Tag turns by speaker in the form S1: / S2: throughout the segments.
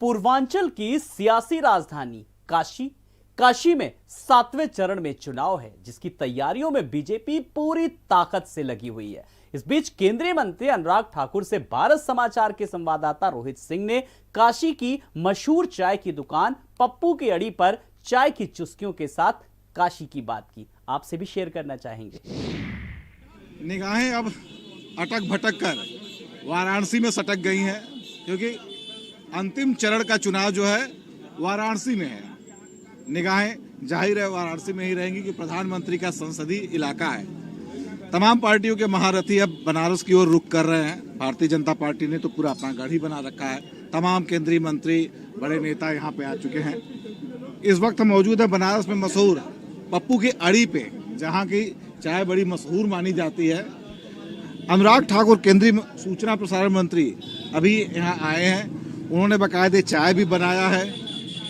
S1: पूर्वांचल की सियासी राजधानी काशी में 7वें चरण में चुनाव है, जिसकी तैयारियों में बीजेपी पूरी ताकत से लगी हुई है। इस बीच केंद्रीय मंत्री अनुराग ठाकुर से भारत समाचार के संवाददाता रोहित सिंह ने काशी की मशहूर चाय की दुकान पप्पू की अड़ी पर चाय की चुस्कियों के साथ काशी की बात की। आपसे भी शेयर करना चाहेंगे।
S2: निगाहें अब अटक भटक कर वाराणसी में सटक गई हैं, क्योंकि अंतिम चरण का चुनाव जो है वाराणसी में है। निगाहें जाहिर है वाराणसी में ही रहेंगी कि प्रधानमंत्री का संसदीय इलाका है। तमाम पार्टियों के महारथी अब बनारस की ओर रुख कर रहे हैं। भारतीय जनता पार्टी ने तो पूरा अपना गढ़ ही बना रखा है। तमाम केंद्रीय मंत्री, बड़े नेता यहाँ पे आ चुके हैं। इस वक्त हम मौजूद है बनारस में मशहूर पप्पू की अड़ी पे, जहाँ की चाय बड़ी मशहूर मानी जाती है। अनुराग ठाकुर केंद्रीय सूचना प्रसारण मंत्री अभी यहाँ आए हैं। उन्होंने बाकायदे चाय भी बनाया है।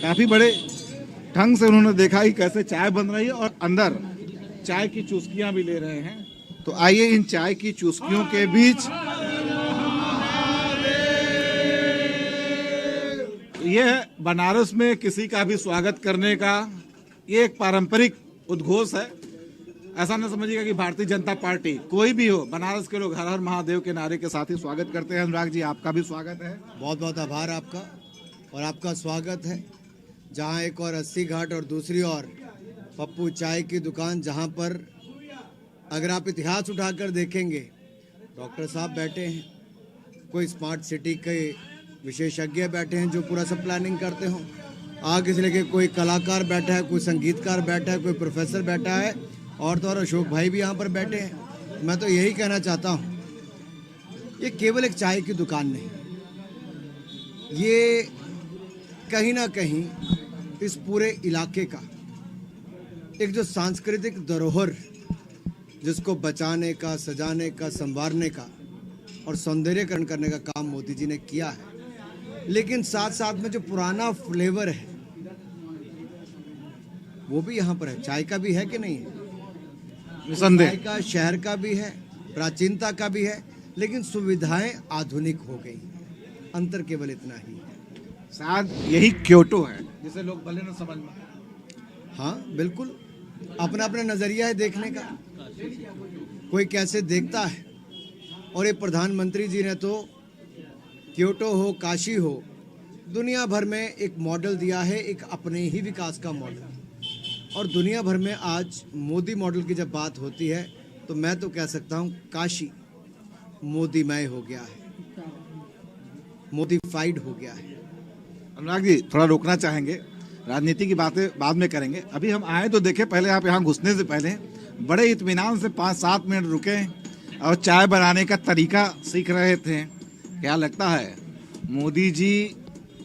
S2: काफी बड़े ढंग से उन्होंने देखा कि कैसे चाय बन रही है और अंदर चाय की चुस्कियां भी ले रहे हैं। तो आइए इन चाय की चुस्कियों के बीच यह बनारस में किसी का भी स्वागत करने का ये एक पारंपरिक उद्घोष है। ऐसा न समझिएगा कि भारतीय जनता पार्टी कोई भी हो, बनारस के लोग हर हर महादेव के नारे के साथ ही स्वागत करते हैं। अनुराग जी, आपका भी स्वागत है।
S3: बहुत बहुत आभार आपका, और आपका स्वागत है। जहां एक और 80 घाट और दूसरी ओर पप्पू चाय की दुकान, जहां पर अगर आप इतिहास उठाकर देखेंगे, डॉक्टर साहब बैठे हैं, कोई स्मार्ट सिटी के विशेषज्ञ बैठे हैं जो पूरा सब प्लानिंग करते हों, आगे से लेके कोई कलाकार बैठा है, कोई संगीतकार बैठा है, कोई प्रोफेसर बैठा है, और तो और अशोक भाई भी यहाँ पर बैठे हैं। मैं तो यही कहना चाहता हूँ, ये केवल एक चाय की दुकान नहीं, ये कहीं ना कहीं इस पूरे इलाके का एक जो सांस्कृतिक धरोहर, जिसको बचाने का, सजाने का, संवारने का और सौंदर्यकरण करने का काम मोदी जी ने किया है। लेकिन साथ साथ में जो पुराना फ्लेवर है वो भी यहाँ पर है। चाय का भी है कि नहीं है? चाय का शहर का भी है, प्राचीनता का भी है, लेकिन सुविधाएं आधुनिक हो गई हैं। अंतर केवल इतना ही है।
S2: शायद यही क्योटो है जिसे लोग भले न समझ में।
S3: हाँ बिल्कुल, अपना अपना नजरिया है देखने का, कोई कैसे देखता है। और ये प्रधानमंत्री जी ने तो क्योटो हो, काशी हो, दुनिया भर में एक मॉडल दिया है, एक अपने ही विकास का मॉडल। और दुनिया भर में आज मोदी मॉडल की जब बात होती है तो मैं तो कह सकता हूँ काशी मोदीमय हो गया है, मोदीफाइड हो गया है।
S2: अनुराग जी, थोड़ा रोकना चाहेंगे, राजनीति की बातें बाद में करेंगे। अभी हम आए तो देखे, पहले आप यहाँ घुसने से पहले बड़े इत्मीनान से 5-7 मिनट रुके और चाय बनाने का तरीका सीख रहे थे। क्या लगता है मोदी जी?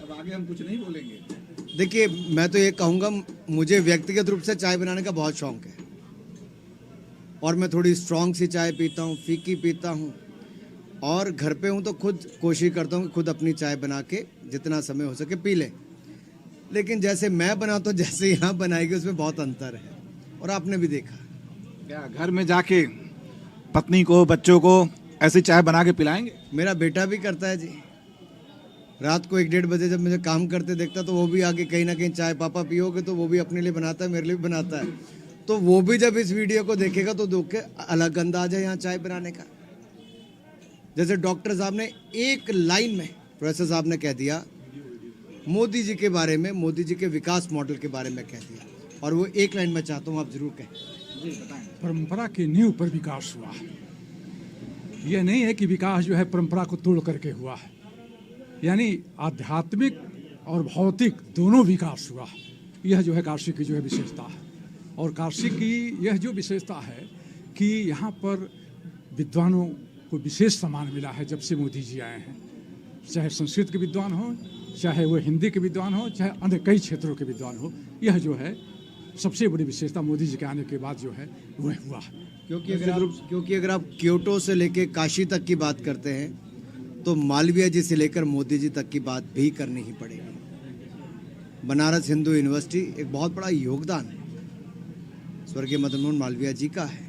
S2: अब आगे हम कुछ नहीं बोलेंगे।
S3: देखिए, मैं तो ये कहूँगा, मुझे व्यक्तिगत रूप से चाय बनाने का बहुत शौक है, और मैं थोड़ी स्ट्रॉन्ग सी चाय पीता हूँ, फीकी पीता हूँ, और घर पे हूँ तो खुद कोशिश करता हूँ कि खुद अपनी चाय बना के जितना समय हो सके पी लें। लेकिन जैसे मैं बनाता हूँ, जैसे यहाँ बनाएगी, उसमें बहुत अंतर है, और आपने भी देखा।
S2: क्या घर में जाके पत्नी को, बच्चों को ऐसी चाय बना के पिलाएंगे?
S3: मेरा बेटा भी करता है जी। रात को 1-1:30 बजे जब मुझे काम करते देखता तो वो भी आके कहीं ना कहीं चाय, पापा पियोगे? तो वो भी अपने लिए बनाता है, मेरे लिए भी बनाता है। तो वो भी जब इस वीडियो को देखेगा तो देख के अलग अंदाज है यहाँ चाय बनाने का। जैसे डॉक्टर साहब ने एक लाइन में, प्रोफेसर साहब ने कह दिया मोदी जी के बारे में, मोदी जी के विकास मॉडल के बारे में कह दिया, और वो एक लाइन में चाहता हूँ आप जरूर कहें।
S4: परंपरा की नींव पर विकास हुआ है। यह नहीं है कि विकास जो है परंपरा को तोड़ करके हुआ है, यानी आध्यात्मिक और भौतिक दोनों विकास हुआ। यह जो है काशी की जो है विशेषता है। और काशी की यह जो विशेषता है कि यहाँ पर विद्वानों को विशेष सम्मान मिला है जब से मोदी जी आए हैं। चाहे संस्कृत के विद्वान हो, चाहे वो हिंदी के विद्वान हो, चाहे अन्य कई क्षेत्रों के विद्वान हो, यह जो है सबसे बड़ी विशेषता मोदी जी के आने के बाद जो है वह हुआ है।
S3: क्योंकि अगर आप क्योटो से लेके काशी तक की बात करते हैं तो मालवीय जी से लेकर मोदी जी तक की बात भी करनी ही पड़ेगी। बनारस हिंदू यूनिवर्सिटी एक बहुत बड़ा योगदान स्वर्गीय मदन मोहन मालवीय जी का है,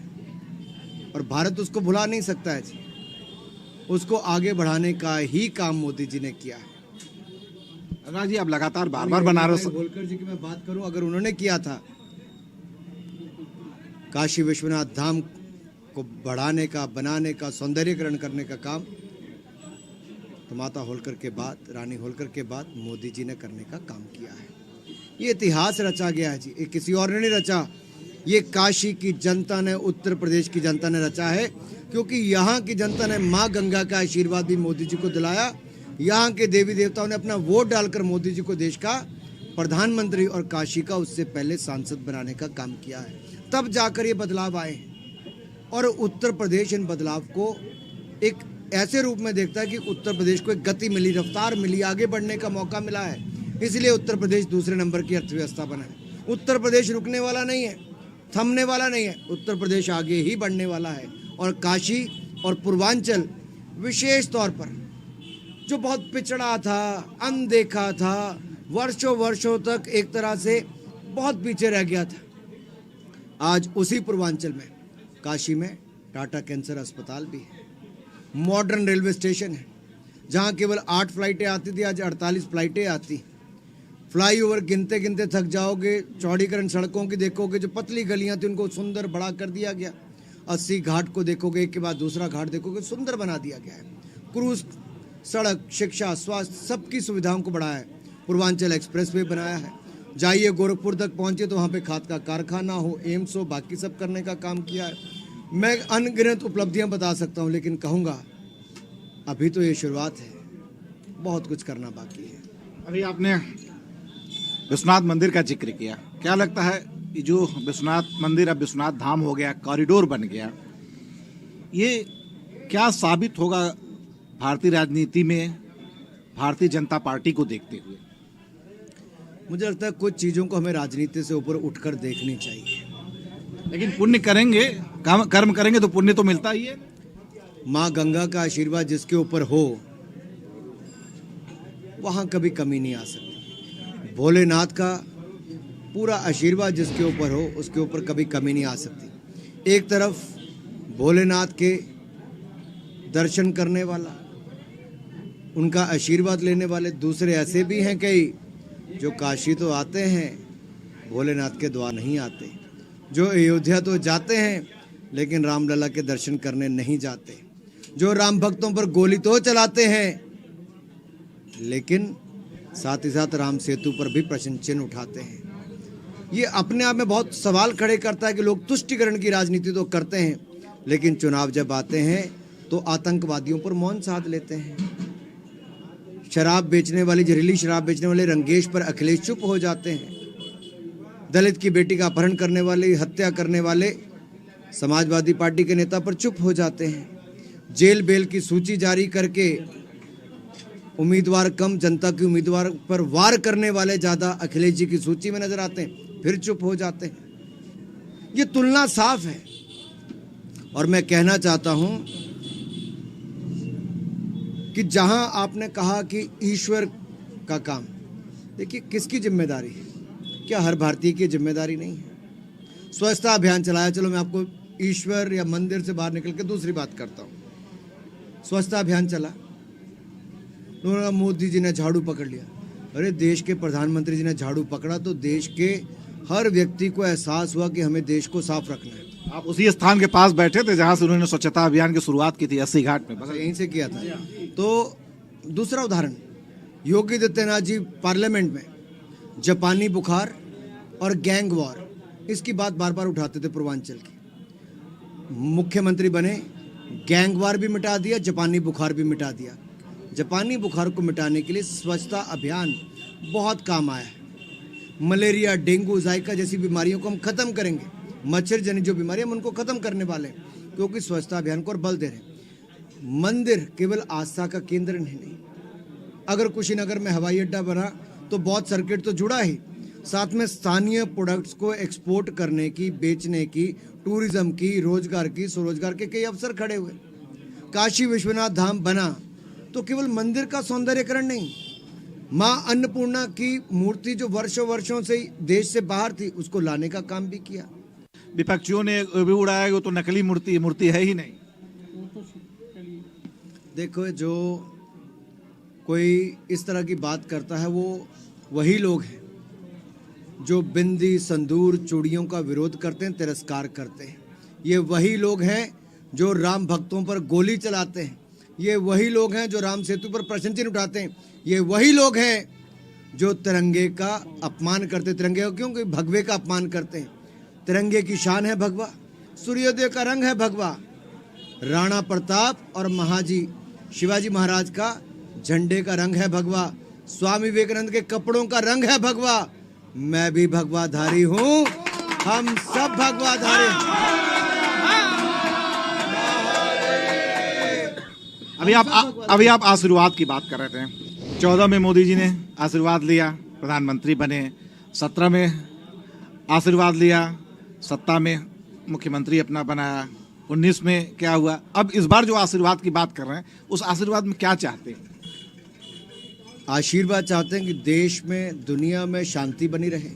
S3: और भारत उसको भुला नहीं सकता है जी। उसको आगे बढ़ाने का ही काम मोदी जी ने किया है।
S2: अनुराग जी, आप लगातार बार बार बनारस
S3: होलकर जी की मैं बात करूं, अगर उन्होंने किया था काशी विश्वनाथ धाम को बढ़ाने का, बनाने का, सौंदर्यीकरण करने का काम, तो माता होलकर के बाद, रानी होलकर के बाद मोदी जी ने करने का काम किया है। ये इतिहास रचा गया है जी, ये किसी और ने नहीं रचा, ये काशी की जनता ने, उत्तर प्रदेश की जनता ने रचा है, क्योंकि यहाँ की जनता ने माँ गंगा का आशीर्वाद भी मोदी जी को दिलाया। यहाँ के देवी देवताओं ने अपना वोट डालकर मोदी जी को देश का प्रधानमंत्री और काशी का उससे पहले सांसद बनाने का काम किया है, तब जाकर ये बदलाव आए हैं। और उत्तर प्रदेश इन बदलाव को एक ऐसे रूप में देखता है कि उत्तर प्रदेश को एक गति मिली, रफ्तार मिली, आगे बढ़ने का मौका मिला है, इसलिए उत्तर प्रदेश दूसरे नंबर की अर्थव्यवस्था बना है। उत्तर प्रदेश रुकने वाला नहीं है, थमने वाला नहीं है, उत्तर प्रदेश आगे ही बढ़ने वाला है। और काशी और पूर्वांचल विशेष तौर पर जो बहुत पिछड़ा था, अनदेखा था, वर्षों वर्षों तक एक तरह से बहुत पीछे रह गया था, आज उसी पूर्वांचल में, काशी में टाटा कैंसर अस्पताल भी है, मॉडर्न रेलवे स्टेशन है, जहां केवल 8 फ्लाइटें आती थी, आज 48 फ्लाइटें आती। फ्लाईओवर गिनते गिनते थक जाओगे, चौड़ीकरण सड़कों की देखोगे, जो पतली गलियां थी उनको सुंदर बड़ा कर दिया गया। 80 घाट को देखोगे, एक के बाद दूसरा घाट देखोगे, सुंदर बना दिया गया है। क्रूज सड़क, शिक्षा, स्वास्थ्य, सबकी सुविधाओं को बढ़ाया है। पूर्वांचल एक्सप्रेस वे बनाया है। जाइए गोरखपुर तक पहुंचे तो वहाँ पे खाद का कारखाना हो, एम्स हो, बाकी सब करने का काम किया है। मैं अनगिनत उपलब्धियां बता सकता हूं, लेकिन कहूंगा अभी तो ये शुरुआत है, बहुत कुछ करना बाकी है।
S2: अभी आपने विश्वनाथ मंदिर का जिक्र किया, क्या लगता है कि जो विश्वनाथ मंदिर अब विश्वनाथ धाम हो गया, कॉरिडोर बन गया, ये क्या साबित होगा भारतीय राजनीति में भारतीय जनता पार्टी को देखते हुए?
S3: मुझे लगता है कुछ चीज़ों को हमें राजनीति से ऊपर उठकर देखनी चाहिए।
S2: लेकिन पुण्य करेंगे, कर्म करेंगे तो पुण्य तो मिलता ही है।
S3: माँ गंगा का आशीर्वाद जिसके ऊपर हो, वहाँ कभी कमी नहीं आ सकती। भोलेनाथ का पूरा आशीर्वाद जिसके ऊपर हो, उसके ऊपर कभी कमी नहीं आ सकती। एक तरफ भोलेनाथ के दर्शन करने वाला, उनका आशीर्वाद लेने वाले, दूसरे ऐसे भी हैं कई जो काशी तो आते हैं, भोलेनाथ के द्वार नहीं आते, जो अयोध्या तो जाते हैं लेकिन रामलला के दर्शन करने नहीं जाते, जो राम भक्तों पर गोली तो चलाते हैं लेकिन साथ ही साथ राम सेतु पर भी प्रश्न चिन्ह उठाते हैं। ये अपने आप में बहुत सवाल खड़े करता है कि लोग तुष्टिकरण की राजनीति तो करते हैं, लेकिन चुनाव जब आते हैं तो आतंकवादियों पर मौन साध लेते हैं। शराब बेचने वाली, जहरीली शराब बेचने वाले रंगेश पर अखिलेश चुप हो जाते हैं। दलित की बेटी का अपहरण करने वाले, हत्या करने वाले समाजवादी पार्टी के नेता पर चुप हो जाते हैं। जेल बेल की सूची जारी करके उम्मीदवार कम, जनता की उम्मीदवार पर वार करने वाले ज़्यादा अखिलेश जी की सूची में नजर आते हैं, फिर चुप हो जाते हैं। ये तुलना साफ है। और मैं कहना चाहता हूं कि जहां आपने कहा कि ईश्वर का काम, देखिए किसकी जिम्मेदारी है? क्या हर भारतीय की जिम्मेदारी नहीं है? स्वच्छता अभियान चलाया, चलो मैं आपको ईश्वर या मंदिर से बाहर निकल के दूसरी बात करता हूं। स्वच्छता अभियान चला, उन्होंने मोदी जी ने झाड़ू पकड़ लिया। अरे देश के प्रधानमंत्री जी ने झाड़ू पकड़ा तो देश के हर व्यक्ति को एहसास हुआ कि हमें देश को साफ रखना है।
S2: आप उसी स्थान के पास बैठे थे जहां से उन्होंने स्वच्छता अभियान की शुरुआत की थी, 80 घाट में,
S3: यहीं से किया था। तो दूसरा उदाहरण, योगी आदित्यनाथ जी पार्लियामेंट में जापानी बुखार और गैंग वॉर, इसकी बात बार बार उठाते थे पूर्वांचल की। मुख्यमंत्री बने, गैंग वॉर भी मिटा दिया, जापानी बुखार भी मिटा दिया। जापानी बुखार को मिटाने के लिए स्वच्छता अभियान बहुत काम आया है। मलेरिया, डेंगू, जाइका जैसी बीमारियों को हम खत्म करेंगे। मच्छर जनित जो बीमारियां हम उनको खत्म करने वाले हैं, क्योंकि स्वच्छता अभियान को और बल दे रहे हैं। मंदिर केवल आस्था का केंद्र नहीं। अगर कुशीनगर में हवाई अड्डा बना तो बहुत सर्किट तो जुड़ा ही, साथ में स्थानीय प्रोडक्ट्स को एक्सपोर्ट करने की, बेचने की, टूरिज्म की, रोजगार की, स्वरोजगार के कई अवसर खड़े हुए। काशी विश्वनाथ धाम बना तो केवल मंदिर का सौंदर्यकरण नहीं, माँ अन्नपूर्णा की मूर्ति जो वर्षों वर्षों से देश से बाहर थी, उसको लाने का काम भी किया।
S2: विपक्षियों ने भी उड़ाया कि वो तो नकली मूर्ति है ही नहीं।
S3: देखो, जो कोई इस तरह की बात करता है, वो वही लोग हैं जो बिंदी, संदूर, चूड़ियों का विरोध करते हैं, तिरस्कार करते हैं। ये वही लोग हैं जो राम भक्तों पर गोली चलाते हैं। ये वही लोग हैं जो राम सेतु पर प्रश्न चिन्ह उठाते हैं। ये वही लोग हैं जो तिरंगे का अपमान करते हैं। तिरंगे का क्यों? क्योंकि भगवे का अपमान करते हैं। तिरंगे की शान है भगवा, सूर्योदय का रंग है भगवा, राणा प्रताप और महाजी शिवाजी महाराज का झंडे का रंग है भगवा, स्वामी विवेकानंद के कपड़ों का रंग है भगवा। मैं भी भगवाधारी हूं, हम सब भगवाधारी हैं।
S2: अभी आप आशीर्वाद की बात कर रहे थे। 14 में मोदी जी ने आशीर्वाद लिया, प्रधानमंत्री बने। 17 में आशीर्वाद लिया, सत्ता में मुख्यमंत्री अपना बनाया। 19 में क्या हुआ? अब इस बार जो आशीर्वाद की बात कर रहे हैं, उस आशीर्वाद में क्या चाहते हैं?
S3: आशीर्वाद चाहते हैं कि देश में, दुनिया में शांति बनी रहे,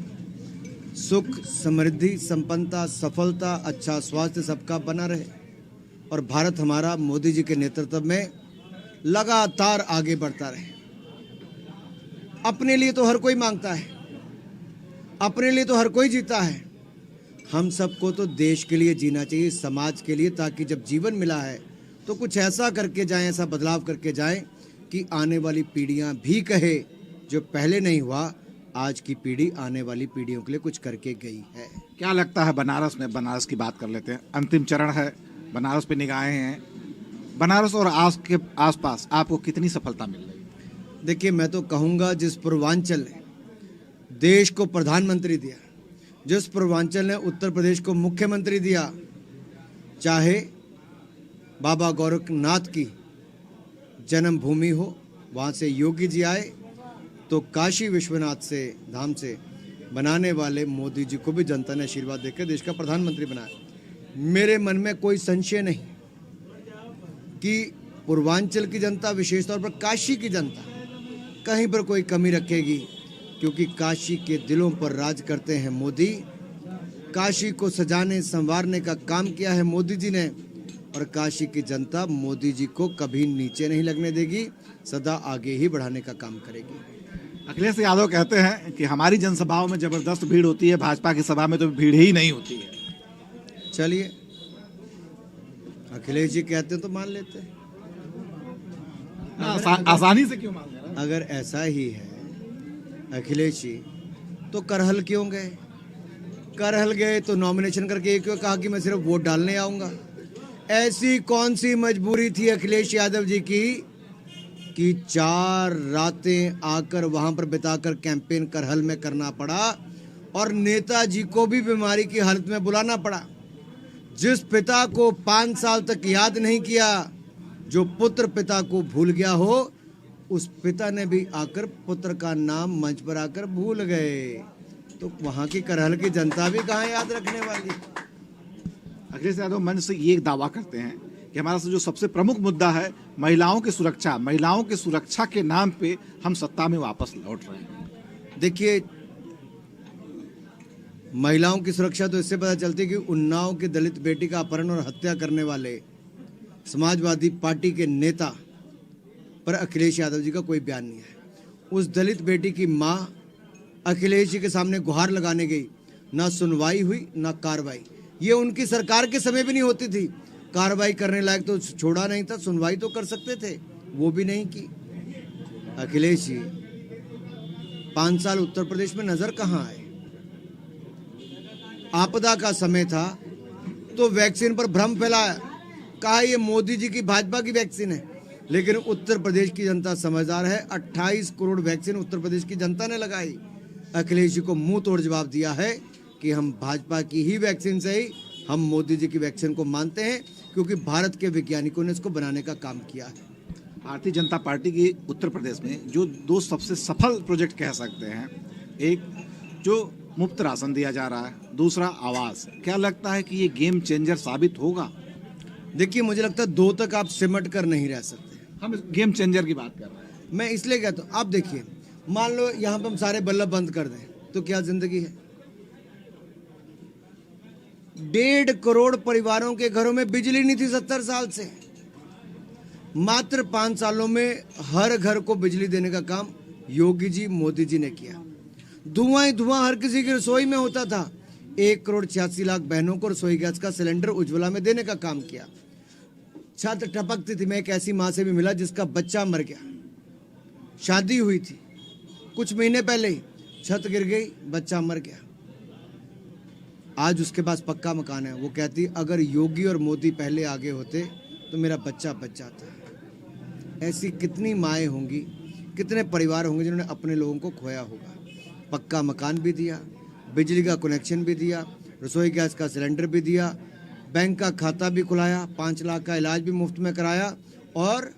S3: सुख, समृद्धि, संपन्नता, सफलता, अच्छा स्वास्थ्य सबका बना रहे और भारत हमारा मोदी जी के नेतृत्व में लगातार आगे बढ़ता रहे। अपने लिए तो हर कोई मांगता है, अपने लिए तो हर कोई जीता है। हम सबको तो देश के लिए जीना चाहिए, समाज के लिए, ताकि जब जीवन मिला है तो कुछ ऐसा करके जाएं, ऐसा बदलाव करके जाएं कि आने वाली पीढ़ियां भी कहे जो पहले नहीं हुआ, आज की पीढ़ी आने वाली पीढ़ियों के लिए कुछ करके गई है।
S2: क्या लगता है बनारस में? बनारस की बात कर लेते हैं। अंतिम चरण है, बनारस पे निगाहें हैं। बनारस और के आसपास आपको कितनी सफलता मिल रही है?
S3: देखिए, मैं तो कहूँगा जिस पूर्वांचल ने देश को प्रधानमंत्री दिया, जिस पूर्वांचल ने उत्तर प्रदेश को मुख्यमंत्री दिया, चाहे बाबा गोरखनाथ की जन्मभूमि हो, वहाँ से योगी जी आए, तो काशी विश्वनाथ से धाम से बनाने वाले मोदी जी को भी जनता ने आशीर्वाद देकर देश का प्रधानमंत्री बनाया। मेरे मन में कोई संशय नहीं कि पूर्वांचल की जनता, विशेष तौर पर काशी की जनता, कहीं पर कोई कमी रखेगी, क्योंकि काशी के दिलों पर राज करते हैं मोदी। काशी को सजाने संवारने का काम किया है मोदी जी ने और काशी की जनता मोदी जी को कभी नीचे नहीं लगने देगी, सदा आगे ही बढ़ाने का काम करेगी।
S2: अखिलेश यादव कहते हैं कि हमारी जनसभाओं में जबरदस्त भीड़ होती है, भाजपा की सभा में तो भीड़ ही नहीं होती है।
S3: चलिए, अखिलेश जी कहते हैं तो मान लेते हैं।
S2: आसानी से क्यों मान रहे हैं?
S3: अगर ऐसा ही है अखिलेश जी, तो करहल क्यों गए? करहल गए तो नॉमिनेशन करके क्यों कहा कि मैं सिर्फ वोट डालने आऊंगा? ऐसी कौन सी मजबूरी थी अखिलेश यादव जी की कि 4 रातें आकर वहां पर बिताकर कैंपेन करहल में करना पड़ा और नेताजी को भी बीमारी की हालत में बुलाना पड़ा। जिस पिता को 5 साल तक याद नहीं किया, जो पुत्र पिता को भूल गया हो, उस पिता ने भी आकर पुत्र का नाम मंच पर आकर भूल गए, तो वहां की करहल की जनता भी कहाँ याद रखने वाली?
S2: अखिलेश यादव मंच से ये दावा करते हैं कि हमारा जो सबसे प्रमुख मुद्दा है महिलाओं की सुरक्षा, महिलाओं की सुरक्षा के नाम पे हम सत्ता में वापस लौट रहे हैं।
S3: देखिए, महिलाओं की सुरक्षा तो इससे पता चलती है कि उन्नाव की दलित बेटी का अपहरण और हत्या करने वाले समाजवादी पार्टी के नेता पर अखिलेश यादव जी का कोई बयान नहीं है। उस दलित बेटी की मां अखिलेश जी के सामने गुहार लगाने गई, ना सुनवाई हुई ना कार्रवाई। ये उनकी सरकार के समय भी नहीं होती थी। कार्रवाई करने लायक तो छोड़ा नहीं था, सुनवाई तो कर सकते थे, वो भी नहीं की। अखिलेश जी 5 साल उत्तर प्रदेश में नजर कहाँ आए? आपदा का समय था तो वैक्सीन पर भ्रम फैलाया, कहा ये मोदी जी की भाजपा की वैक्सीन है, लेकिन उत्तर प्रदेश की जनता समझदार है। 28 करोड़ वैक्सीन उत्तर प्रदेश की जनता ने लगाई। अखिलेश जी को मुंह तोड़ जवाब दिया है कि हम भाजपा की ही वैक्सीन से ही हम मोदी जी की वैक्सीन को मानते हैं, क्योंकि भारत के वैज्ञानिकों ने इसको बनाने का काम किया है।
S2: भारतीय जनता पार्टी की उत्तर प्रदेश में जो 2 सबसे सफल प्रोजेक्ट कह सकते हैं, एक जो मुफ्त राशन दिया जा रहा है, दूसरा आवास, क्या लगता है कि ये गेम चेंजर साबित होगा?
S3: देखिए, मुझे लगता है 2 तक आप सिमट कर नहीं रह सकते।
S2: हम गेम चेंजर की बात कर रहे हैं।
S3: मैं इसलिए कहता हूँ, आप देखिए, मान लो यहाँ पे हम सारे बल्ब बंद कर दें तो क्या जिंदगी है? 1.5 करोड़ परिवारों के घरों में बिजली नहीं थी 70 साल से। मात्र 5 सालों में हर घर को बिजली देने का काम योगी जी, मोदी जी ने किया। धुआं ही धुआं हर किसी की रसोई में होता था। 1,86,00,000 बहनों को रसोई गैस का सिलेंडर उज्ज्वला में देने का काम किया। छत टपकती थी। मैं एक ऐसी माँ से भी मिला जिसका बच्चा मर गया, शादी हुई थी, कुछ महीने पहले ही छत गिर गई, बच्चा मर गया। आज उसके पास पक्का मकान है। वो कहती अगर योगी और मोदी पहले आगे होते तो मेरा बच्चा बच जाता। ऐसी कितनी माएँ होंगी, कितने परिवार होंगे जिन्होंने अपने लोगों को खोया होगा। पक्का मकान भी दिया, बिजली का कनेक्शन भी दिया, रसोई गैस का सिलेंडर भी दिया, बैंक का खाता भी खुलाया, 5 लाख का इलाज भी मुफ्त में कराया और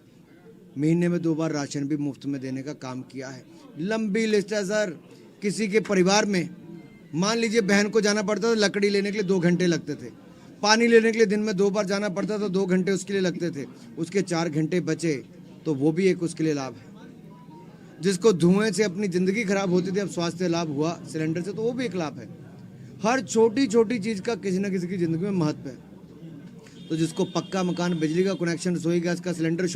S3: महीने में 2 बार राशन भी मुफ्त में देने का काम किया है। लंबी लिस्ट है सर। किसी के परिवार में मान लीजिए बहन को जाना पड़ता था लकड़ी लेने के लिए 2 घंटे लगते थे, पानी लेने के लिए दिन में 2 बार जाना पड़ता था, 2 घंटे उसके लिए लगते थे, उसके 4 घंटे बचे तो वो भी एक उसके लिए लाभ है। जिसको धुएं से अपनी ज़िंदगी खराब होती थी, अब स्वास्थ्य लाभ हुआ सिलेंडर से, तो वो भी एक लाभ है। हर छोटी छोटी चीज़ का किसी न किसी की ज़िंदगी में महत्व है। तो जिसको पक्का मकान, बिजली का कनेक्शन, रसोई गैस का सिलेंडर,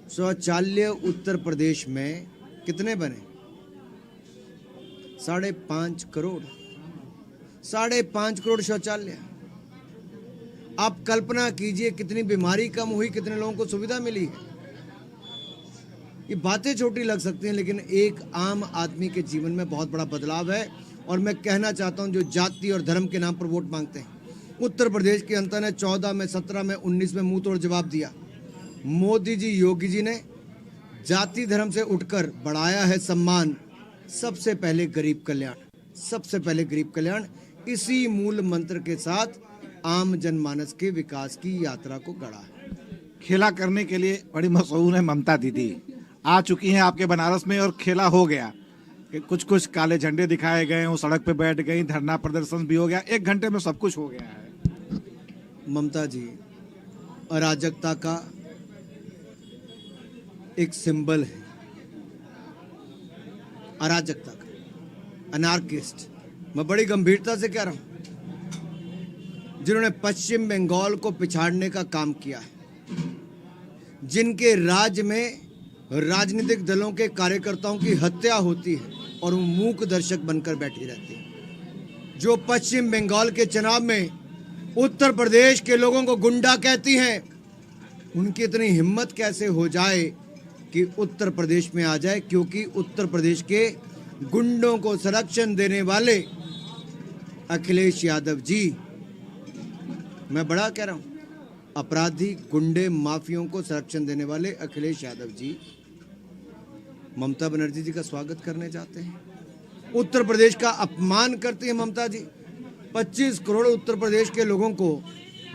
S3: शौचालय उत्तर प्रदेश में कितने बने? 5.5 करोड़। 5.5 करोड़ शौचालय। आप कल्पना कीजिए कितनी बीमारी कम हुई, कितने लोगों को सुविधा मिली है। ये बातें छोटी लग सकती हैं लेकिन एक आम आदमी के जीवन में बहुत बड़ा बदलाव है। और मैं कहना चाहता हूं जो जाति और धर्म के नाम पर वोट मांगते हैं, उत्तर प्रदेश की जनता ने 14 में, 17 में, 19 में मुंह तोड़ जवाब दिया। मोदी जी, योगी जी ने जाति धर्म से उठकर बढ़ाया है सम्मान। सबसे पहले गरीब कल्याण, सबसे पहले गरीब कल्याण। इसी मूल मंत्र के साथ आम जनमानस के विकास की यात्रा को गढ़ा है।
S2: खेला करने के लिए बड़ी मशहूर है ममता दीदी, आ चुकी हैं आपके बनारस में और खेला हो गया। कुछ काले झंडे दिखाए गए, वो सड़क पे बैठ गई, धरना प्रदर्शन भी हो गया, 1 घंटे में सब कुछ हो गया है।
S3: ममता जी अराजकता का एक सिंबल है, अराजकता का, अनार्किस्ट। मैं बड़ी गंभीरता से कह रहा हूं। जिन्होंने पश्चिम बंगाल को पिछाड़ने का काम किया है, जिनके राज्य में राजनीतिक दलों के कार्यकर्ताओं की हत्या होती है और वो मूक दर्शक बनकर बैठी रहती है, जो पश्चिम बंगाल के चुनाव में उत्तर प्रदेश के लोगों को गुंडा कहती हैं, उनकी इतनी हिम्मत कैसे हो जाए कि उत्तर प्रदेश में आ जाए? क्योंकि उत्तर प्रदेश के गुंडों को संरक्षण देने वाले अखिलेश यादव जी, मैं बड़ा कह रहा हूं, अपराधी, गुंडे, माफियों को संरक्षण देने वाले अखिलेश यादव जी ममता बनर्जी जी का स्वागत करने जाते हैं, उत्तर प्रदेश का अपमान करती हैं ममता जी। 25 करोड़ उत्तर प्रदेश के लोगों को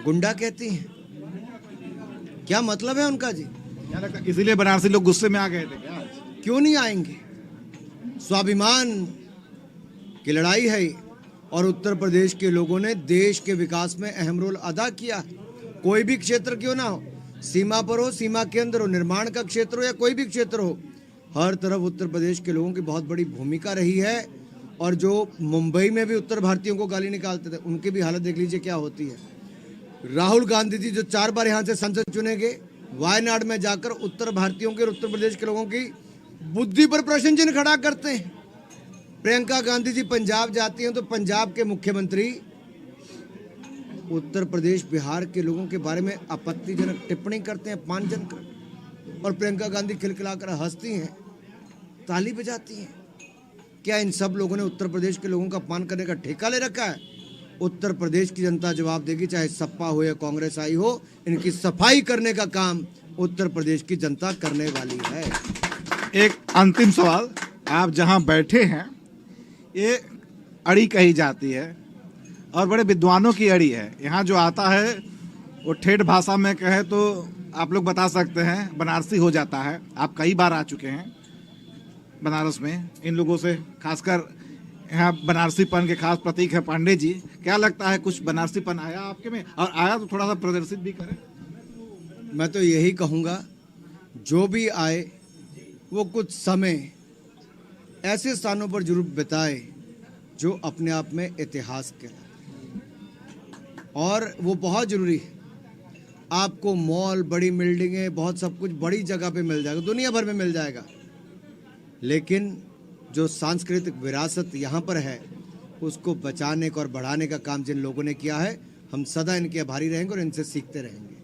S3: गुंडा कहती हैं। क्या मतलब है उनका जी?
S2: क्या लगता है इसीलिए बनारसी लोग गुस्से में आ गए थे क्या?
S3: क्यों नहीं आएंगे? स्वाभिमान की लड़ाई है और उत्तर प्रदेश के लोगों ने देश के विकास में अहम रोल अदा किया। कोई भी क्षेत्र क्यों ना हो, सीमा पर हो, सीमा के अंदर हो, निर्माण का क्षेत्र हो या कोई भी क्षेत्र हो, हर तरफ उत्तर प्रदेश के लोगों की बहुत बड़ी भूमिका रही है। और जो मुंबई में भी उत्तर भारतीयों को गाली निकालते थे, उनकी भी हालत देख लीजिए क्या होती है। राहुल गांधी जी जो 4 बार यहाँ से संसद चुने गए, वायनाड में जाकर उत्तर भारतीयों के और उत्तर प्रदेश के लोगों की बुद्धि पर प्रश्न चिन्ह खड़ा करते हैं। प्रियंका गांधी जी पंजाब जाती हैं तो पंजाब के मुख्यमंत्री उत्तर प्रदेश, बिहार के लोगों के बारे में आपत्तिजनक टिप्पणी करते हैं, अपमानजनक कर, और प्रियंका गांधी खिलखिलाकर हंसती हैं, ताली बजाती हैं। क्या इन सब लोगों ने उत्तर प्रदेश के लोगों का अपमान करने का ठेका ले रखा है? उत्तर प्रदेश की जनता जवाब देगी, चाहे सपा हो या कांग्रेस आई हो। इनकी सफाई करने का काम उत्तर प्रदेश की जनता करने वाली है।
S2: एक अंतिम सवाल, आप जहां बैठे हैं ये अड़ी कही जाती है और बड़े विद्वानों की अड़ी है। यहाँ जो आता है वो ठेठ भाषा में कहे तो आप लोग बता सकते हैं बनारसी हो जाता है। आप कई बार आ चुके हैं बनारस में, इन लोगों से खासकर यहाँ बनारसीपन के खास प्रतीक है पांडे जी। क्या लगता है कुछ बनारसीपन आया आपके में, और आया तो थोड़ा सा प्रदर्शित भी करें?
S3: मैं तो यही कहूँगा जो भी आए वो कुछ समय ऐसे स्थानों पर जरूर बिताए जो अपने आप में इतिहास कहलाए, और वो बहुत जरूरी है। आपको मॉल, बड़ी बिल्डिंगें, बहुत सब कुछ बड़ी जगह पे मिल जाएगा, दुनिया भर में मिल जाएगा। लेकिन जो सांस्कृतिक विरासत यहाँ पर है उसको बचाने का और बढ़ाने का काम जिन लोगों ने किया है, हम सदा इनके आभारी रहेंगे और इनसे सीखते रहेंगे।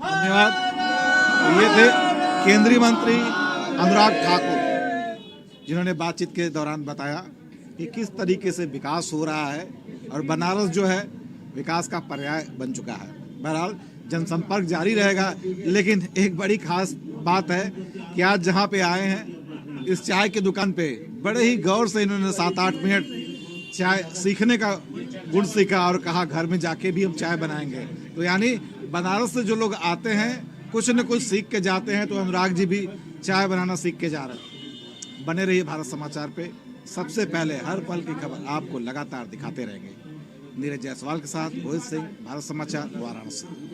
S2: धन्यवाद। ये थे केंद्रीय मंत्री अनुराग ठाकुर, जिन्होंने बातचीत के दौरान बताया कि किस तरीके से विकास हो रहा है और बनारस जो है विकास का पर्याय बन चुका है। बहरहाल जनसंपर्क जारी रहेगा, लेकिन एक बड़ी खास बात है कि आज जहां पे आए हैं इस चाय की दुकान पे बड़े ही गौर से इन्होंने 7-8 मिनट चाय सीखने का गुण सीखा और कहा घर में जाके भी हम चाय बनाएंगे। तो यानी बनारस से जो लोग आते हैं कुछ न कुछ सीख के जाते हैं, तो अनुराग जी भी चाय बनाना सीख के जा रहे हैं। बने रहिए भारत समाचार पे, सबसे पहले हर पल की खबर आपको लगातार दिखाते रहेंगे। नीरज जायसवाल के साथ रोहित सिंह, भारत समाचार, वाराणसी।